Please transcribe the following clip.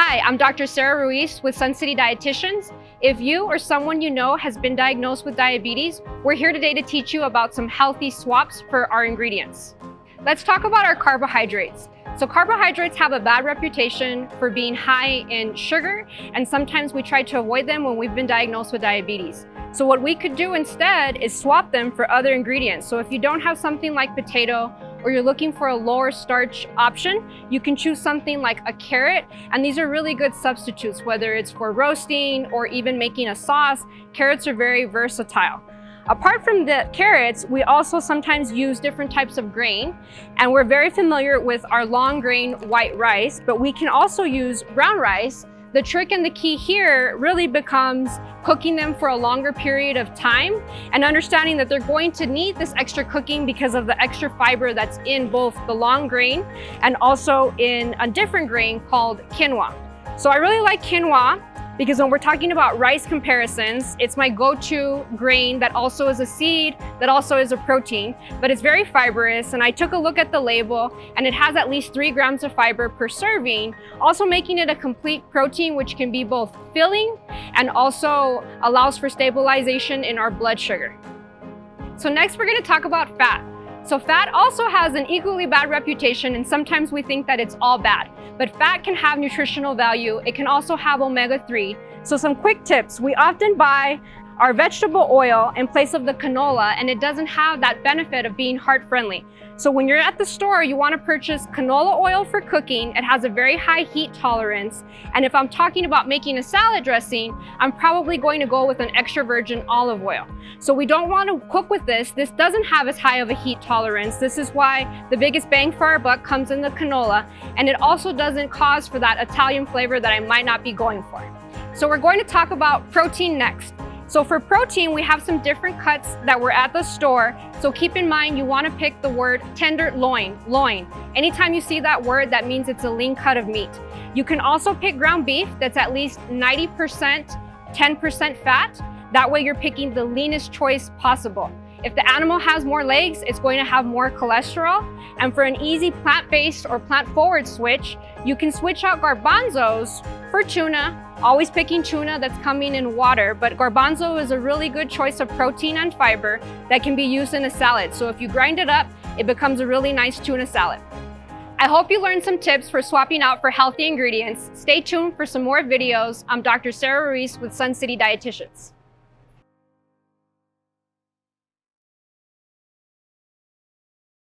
Hi, I'm Dr. Sarah Ruiz with Sun City Dietitians. If you or someone you know has been diagnosed with diabetes, we're here today to teach you about some healthy swaps for our ingredients. Let's talk about our carbohydrates. So carbohydrates have a bad reputation for being high in sugar, and sometimes we try to avoid them when we've been diagnosed with diabetes. So what we could do instead is swap them for other ingredients. So if you don't have something like potato, or you're looking for a lower starch option, you can choose something like a carrot, and these are really good substitutes, whether it's for roasting or even making a sauce. Carrots are very versatile. Apart from the carrots, we also sometimes use different types of grain, and we're very familiar with our long grain white rice, but we can also use brown rice. The trick and the key here really becomes cooking them for a longer period of time and understanding that they're going to need this extra cooking because of the extra fiber that's in both the long grain and also in a different grain called quinoa. So I really like quinoa because when we're talking about rice comparisons, it's my go-to grain that also is a seed, that also is a protein, but it's very fibrous. And I took a look at the label and it has at least 3 grams of fiber per serving, also making it a complete protein, which can be both filling and also allows for stabilization in our blood sugar. So next we're gonna talk about fat. So fat also has an equally bad reputation, and sometimes we think that it's all bad. But fat can have nutritional value. It can also have omega-3. So some quick tips. We often buy our vegetable oil in place of the canola, and it doesn't have that benefit of being heart-friendly. So when you're at the store, you want to purchase canola oil for cooking. It has a very high heat tolerance. And if I'm talking about making a salad dressing, I'm probably going to go with an extra virgin olive oil. So we don't want to cook with this. This doesn't have as high of a heat tolerance. This is why the biggest bang for our buck comes in the canola. And it also doesn't cause for that Italian flavor that I might not be going for. So we're going to talk about protein next. So for protein, we have some different cuts that were at the store. So keep in mind, you want to pick the word tenderloin, loin. Anytime you see that word, that means it's a lean cut of meat. You can also pick ground beef that's at least 90%, 10% fat. That way you're picking the leanest choice possible. If the animal has more legs, it's going to have more cholesterol. And for an easy plant-based or plant-forward switch, you can switch out garbanzos for tuna, always picking tuna that's coming in water, but garbanzo is a really good choice of protein and fiber that can be used in a salad. So if you grind it up, it becomes a really nice tuna salad. I hope you learned some tips for swapping out for healthy ingredients. Stay tuned for some more videos. I'm Dr. Sarah Ruiz with Sun City Dietitians.